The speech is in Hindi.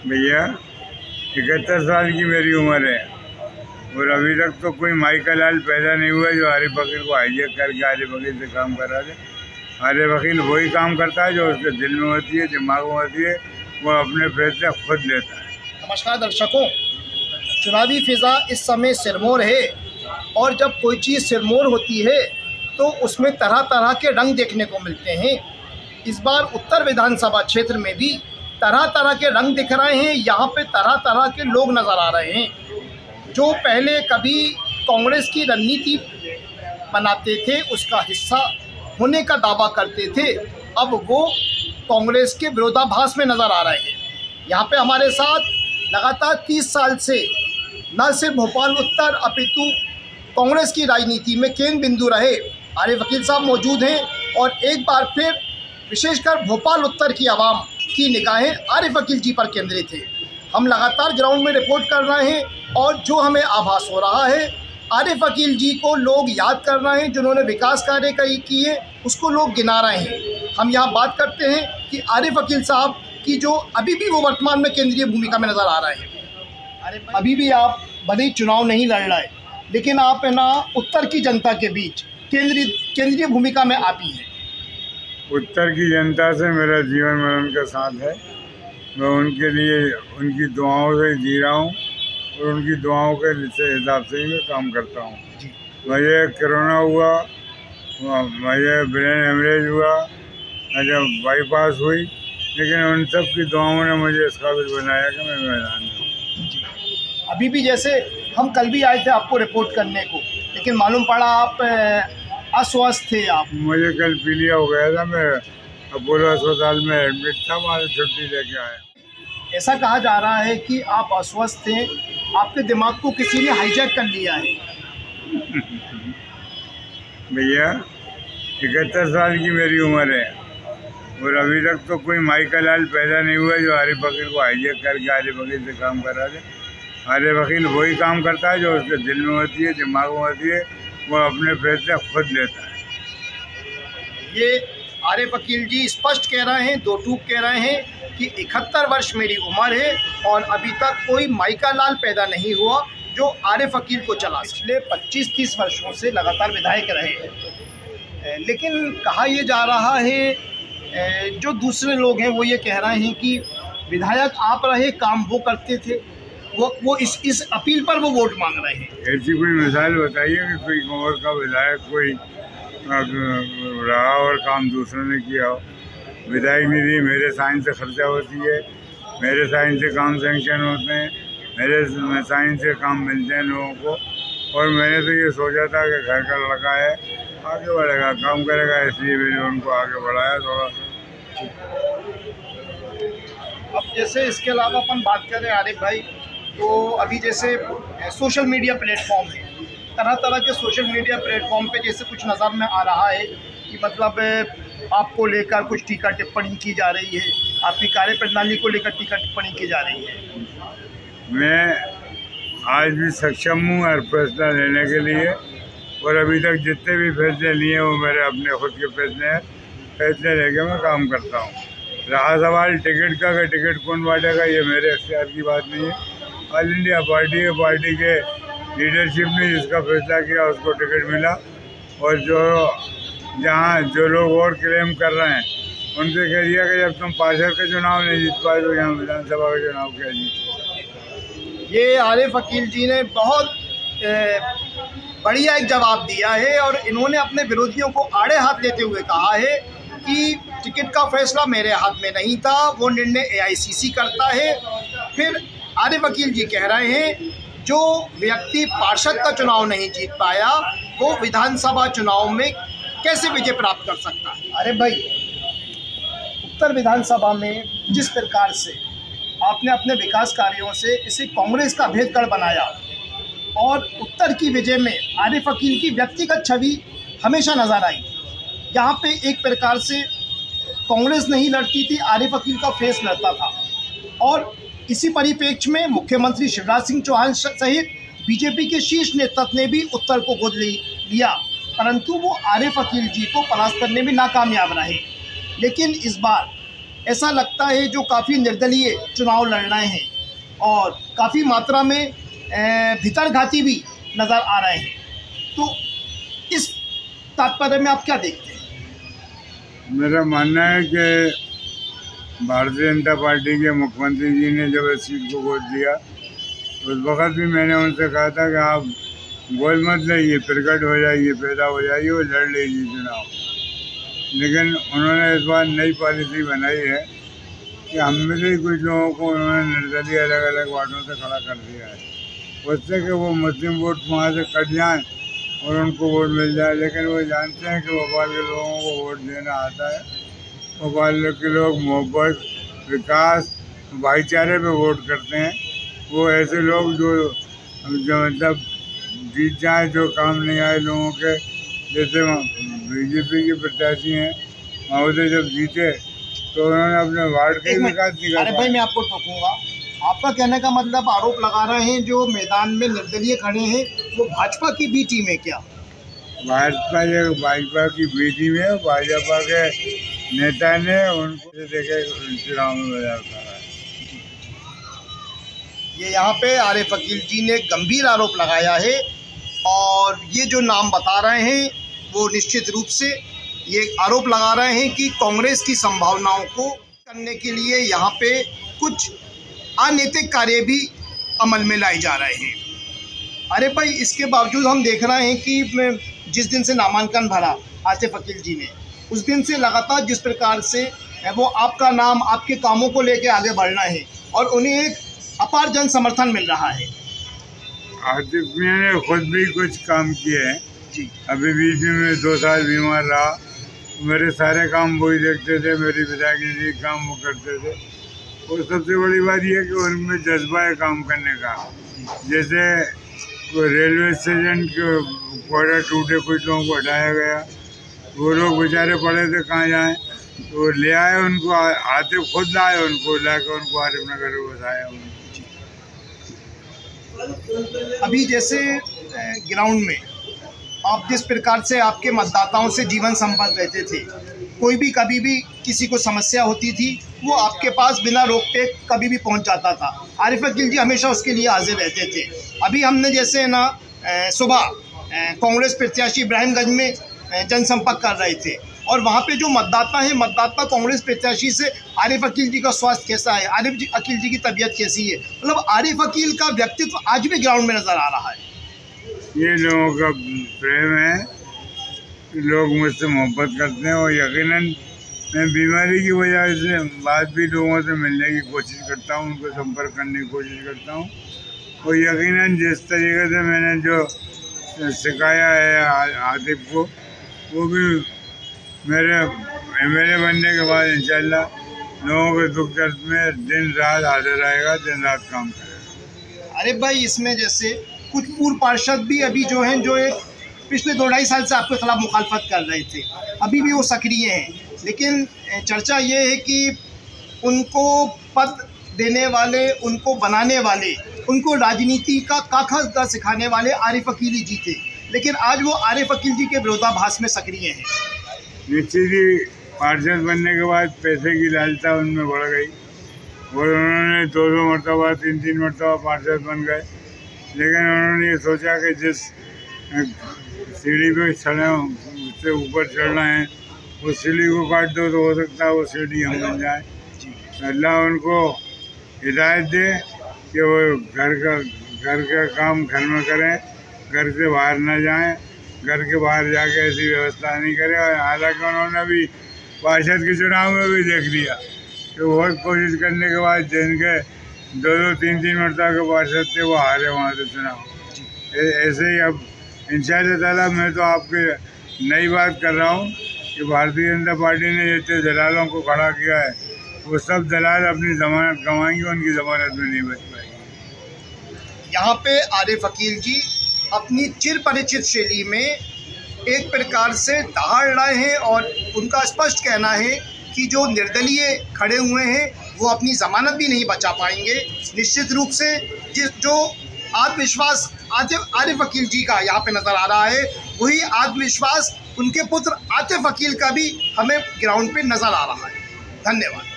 भैया 71 साल की मेरी उम्र है और अभी तक तो कोई माइका लाल पैदा नहीं हुआ जो आरिफ वकील को हाईजेक करके आरिफ वकील से काम करा दे। आरिफ वकील वही काम करता है जो उसके दिल में होती है, दिमाग में होती है, वो अपने फैसले खुद लेता है। नमस्कार दर्शकों, चुनावी फिजा इस समय सिरमौर है और जब कोई चीज़ सिरमौर होती है तो उसमें तरह तरह के रंग देखने को मिलते हैं। इस बार उत्तर विधानसभा क्षेत्र में भी तरह तरह के रंग दिख रहे हैं। यहाँ पे तरह तरह के लोग नज़र आ रहे हैं जो पहले कभी कांग्रेस की रणनीति बनाते थे, उसका हिस्सा होने का दावा करते थे, अब वो कांग्रेस के विरोधाभास में नज़र आ रहे हैं। यहाँ पे हमारे साथ लगातार 30 साल से न सिर्फ भोपाल उत्तर अपितु कांग्रेस की राजनीति में केंद्र बिंदु रहे आरिफ वकील साहब मौजूद हैं और एक बार फिर विशेषकर भोपाल उत्तर की आवाम की निगाहें आरिफ वकील जी पर केंद्रित है। हम लगातार ग्राउंड में रिपोर्ट कर रहे हैं और जो हमें आभास हो रहा है, आरिफ वकील जी को लोग याद कर रहे हैं, जिन्होंने विकास कार्य किए उसको लोग गिना रहे हैं। हम यहाँ बात करते हैं कि आरिफ वकील साहब की जो अभी भी वो वर्तमान में केंद्रीय भूमिका में नज़र आ रहे हैं। अभी भी आप भले ही चुनाव नहीं लड़ रहे, लेकिन आप है ना उत्तर की जनता के बीच केंद्रीय भूमिका में आप ही हैं। उत्तर की जनता से मेरा जीवन मरण का साथ है। मैं उनके लिए उनकी दुआओं से जी रहा हूँ और उनकी दुआओं के हिसाब से ही मैं काम करता हूँ। मुझे कोरोना हुआ, मुझे ब्रेन हेमरेज हुआ, मुझे बाईपास हुई, लेकिन उन सब की दुआओं ने मुझे इस काबिल बनाया कि मैं मैदान में हूँ। अभी भी जैसे हम कल भी आए थे आपको रिपोर्ट करने को, लेकिन मालूम पड़ा आप अस्वस्थ थे। आप मुझे कल पीलिया हो गया था, मैं अपोलो अस्पताल में एडमिट था, वहाँ से छुट्टी लेके आया। ऐसा कहा जा रहा है कि आप अस्वस्थ थे, आपके दिमाग को किसी ने हाईजैक कर लिया है। भैया 71 साल की मेरी उम्र है और अभी तक तो कोई माइका लाल पैदा नहीं हुआ जो आरिफ वकील को हाईजैक करके आरिफ वकील से काम करा दे। आरिफ वकील वही काम करता है जो उसके दिल में होती है, दिमाग में होती है, वो अपने फैसले खुद लेता है। ये आरिफ वकील जी स्पष्ट कह रहे हैं, दो टूक कह रहे हैं कि 71 वर्ष मेरी उम्र है और अभी तक कोई माइका लाल पैदा नहीं हुआ जो आरिफ वकील को चला। पिछले 25-30 वर्षों से लगातार विधायक रहे हैं, लेकिन कहा यह जा रहा है, जो दूसरे लोग हैं वो ये कह रहे हैं कि विधायक आप रहे, काम वो करते थे, वो इस अपील पर वो वोट मांग रहे हैं। ऐसी कोई मिसाल बताइए कि कोई कांग्रेस का विधायक कोई रहा और काम दूसरों ने किया हो। विधायक निधि मेरे साइन से खर्चा होती है, मेरे साइन से काम सेंक्शन होते हैं, मेरे साइन से काम मिलते हैं लोगों को। और मैंने तो ये सोचा था कि घर का लड़का है, आगे बढ़ेगा, काम करेगा, इसलिए मैंने उनको आगे बढ़ाया थोड़ा। अब जैसे इसके अलावा अपन बात करें आरिफ भाई, तो अभी जैसे सोशल मीडिया प्लेटफॉर्म है, तरह तरह के सोशल मीडिया प्लेटफॉर्म पे जैसे कुछ नज़र में आ रहा है कि मतलब आपको लेकर कुछ टीका टिप्पणी की जा रही है, आपकी कार्यप्रणाली को लेकर टीका टिप्पणी की जा रही है। मैं आज भी सक्षम हूँ हर फैसला लेने के लिए और अभी तक जितने भी फैसले लिए वो मेरे अपने खुद के फैसले हैं। फैसले लेके मैं काम करता हूँ। रहा सवाल टिकट का कि टिकट कौन बांटेगा, ये मेरे अख्तियार की बात नहीं है। ऑल इंडिया पार्टी के लीडरशिप ने जिसका फैसला किया उसको टिकट मिला और जो लोग और क्लेम कर रहे हैं उनसे कह दिया कि जब तुम पार्षद का चुनाव नहीं जीत पाए तो यहाँ विधानसभा का चुनाव क्या जीत। ये आरिफ वकील जी ने बहुत बढ़िया एक जवाब दिया है और इन्होंने अपने विरोधियों को आड़े हाथ लेते हुए कहा है कि टिकट का फैसला मेरे हाथ में नहीं था, वो निर्णय AICC करता है। फिर आरिफ वकील जी कह रहे हैं जो व्यक्ति पार्षद का चुनाव नहीं जीत पाया वो विधानसभा चुनाव में कैसे विजय प्राप्त कर सकता है। अरे भाई, उत्तर विधानसभा में जिस प्रकार से आपने अपने विकास कार्यों से इसे कांग्रेस का भेदगढ़ बनाया और उत्तर की विजय में आरिफ वकील की व्यक्तिगत छवि हमेशा नज़र आई। यहाँ पे एक प्रकार से कांग्रेस नहीं लड़ती थी, आरिफ वकील का फेस लड़ता था और इसी परिप्रेक्ष्य में मुख्यमंत्री शिवराज सिंह चौहान सहित बीजेपी के शीर्ष नेतृत्व ने भी उत्तर को गोद लिया, परंतु वो आरिफ वकील जी को परास्त करने में नाकामयाब रहे। लेकिन इस बार ऐसा लगता है जो काफ़ी निर्दलीय चुनाव लड़ रहे हैं और काफ़ी मात्रा में भीतरघाती भी नज़र आ रहे हैं। तो इस तात्पर्य में आप क्या देखते हैं? मेरा मानना है कि भारतीय जनता पार्टी के मुख्यमंत्री जी ने जब इस सीट को गोद दिया उस वक़्त भी मैंने उनसे कहा था कि आप गोद मत लीजिए, प्रकट हो जाइए, पैदा हो जाइए और लड़ लीजिए चुनाव। लेकिन उन्होंने इस बार नई पॉलिसी बनाई है कि हम में से कुछ लोगों को उन्होंने निर्दलीय अलग अलग वार्डों से खड़ा कर दिया है, उससे कि वो मुस्लिम वोट वहाँ से कट जाएँ और उनको वोट मिल जाए। लेकिन वो जानते हैं कि भोपाल के लोगों को वोट देना आता है। भोपाल के लोग मोहब्बत, विकास, भाईचारे पे वोट करते हैं। वो ऐसे लोग जो मतलब जीत जाए, जो काम नहीं आए लोगों के, जैसे बीजेपी के प्रत्याशी हैं, महोदय जब जीते तो उन्होंने अपने वार्ड के विकास दिखा। अरे भाई मैं आपको टोकूंगा, आपका कहने का मतलब आरोप लगा रहे हैं जो मैदान में निर्दलीय खड़े हैं वो भाजपा की बी टीम है क्या? भाजपा की बी टीम है। भाजपा के नेता ने उनको देखे चुनाव में मजा उतारा है। ये यहाँ पे आरिफ अकील जी ने गंभीर आरोप लगाया है और ये जो नाम बता रहे हैं वो निश्चित रूप से ये आरोप लगा रहे हैं कि कांग्रेस की संभावनाओं को करने के लिए यहाँ पे कुछ अनैतिक कार्य भी अमल में लाए जा रहे हैं। अरे भाई इसके बावजूद हम देख रहे हैं कि जिस दिन से नामांकन भरा आसिफ अकील जी ने, उस दिन से लगातार जिस प्रकार से वो आपका नाम, आपके कामों को लेके आगे बढ़ रहे हैं और उन्हें एक अपार जन समर्थन मिल रहा है। आसिफ ने खुद भी कुछ काम किए हैं जी। अभी बीच में मैं 2 साल बीमार रहा, मेरे सारे काम वही देखते थे, मेरी विधायक जी काम वो करते थे। और सबसे बड़ी बात यह है कि उनमें जज्बा है काम करने का। जैसे रेलवे स्टेशन के कोयला टूटे, कुछ लोगों को हटाया गया, वो लोग बेचारे पड़े थे कहाँ जाएं, तो ले आए उनको, आते खुद लाए उनको, लाकर उनको आरिफ नगर में बसाया उनको। अभी जैसे ग्राउंड में आप जिस प्रकार से आपके मतदाताओं से जीवन संपर्क रहते थे, कोई भी कभी भी किसी को समस्या होती थी वो आपके पास बिना रोक टोक कभी भी पहुंच जाता था। आरिफ अकील जी हमेशा उसके लिए हाजिर रहते थे। अभी हमने जैसे ना सुबह कांग्रेस प्रत्याशी इब्राहिमगंज में जनसंपर्क कर रहे थे और वहाँ पे जो मतदाता हैं, मतदाता कांग्रेस प्रत्याशी से आरिफ अकील जी का स्वास्थ्य कैसा है, आरिफ अकील जी की तबीयत कैसी है, मतलब आरिफ अकील का व्यक्तित्व आज भी ग्राउंड में नज़र आ रहा है। ये लोगों का प्रेम है, लोग मुझसे मोहब्बत करते हैं और यकीनन मैं बीमारी की वजह से बाद भी लोगों से मिलने की कोशिश करता हूँ, उनको संपर्क करने की कोशिश करता हूँ। और यकीनन जिस तरीके से मैंने जो सिखाया है आतिफ को, वो भी मेरे एमएलए बनने के बाद इंशाल्लाह लोगों के दुख दर्द में दिन रात हाजिर रहेगा, दिन रात काम करेगा। अरे भाई इसमें जैसे कुछ पूर्व पार्षद भी अभी जो हैं, जो एक पिछले 2-2.5 साल से आपके खिलाफ मुखालफत कर रहे थे, अभी भी वो सक्रिय हैं, लेकिन चर्चा ये है कि उनको पद देने वाले, उनको बनाने वाले, उनको राजनीति का काखा सिखाने वाले आरिफ अकील जी थे, लेकिन आज वो आरिफ अकील जी के विरोधाभास में सक्रिय हैं। निश्चित ही पार्षद बनने के बाद पैसे की लालसा उनमें बढ़ गई और उन्होंने 2-2 मरतबा 3-3 मरतबा पार्षद बन गए। लेकिन उन्होंने ये सोचा कि जिस सीढ़ी पे चढ़े उससे ऊपर चढ़ना है, उस सीढ़ी को काट दो तो हो सकता है वो सीढ़ी हम बन जाए। अल्लाह उनको हिदायत दे कि वो घर का काम घर में करें, घर से बाहर ना जाएं, घर के बाहर जाके ऐसी व्यवस्था नहीं करें। और हालांकि उन्होंने भी पार्षद के चुनाव में भी देख लिया कि बहुत कोशिश करने के बाद जिनके 2-2, 3-3 मरतबा के पार्षद थे वो हारे वहाँ से चुनाव। ऐसे ही अब इंशाअल्लाह ताला मैं तो आपके नई बात कर रहा हूँ कि भारतीय जनता पार्टी ने जितने दलालों को खड़ा किया है वो सब दलाल अपनी ज़मानत गंवाएंगे, उनकी ज़मानत में नहीं बच पाएगी। यहाँ पे आरिफ अकील जी अपनी चिर परिचित शैली में एक प्रकार से दहाड़ रहे हैं और उनका स्पष्ट कहना है कि जो निर्दलीय खड़े हुए हैं वो अपनी ज़मानत भी नहीं बचा पाएंगे। निश्चित रूप से जो आत्मविश्वास आरिफ अकील जी का यहाँ पे नज़र आ रहा है, वही आत्मविश्वास उनके पुत्र आतिफ अकील का भी हमें ग्राउंड पे नज़र आ रहा है। धन्यवाद।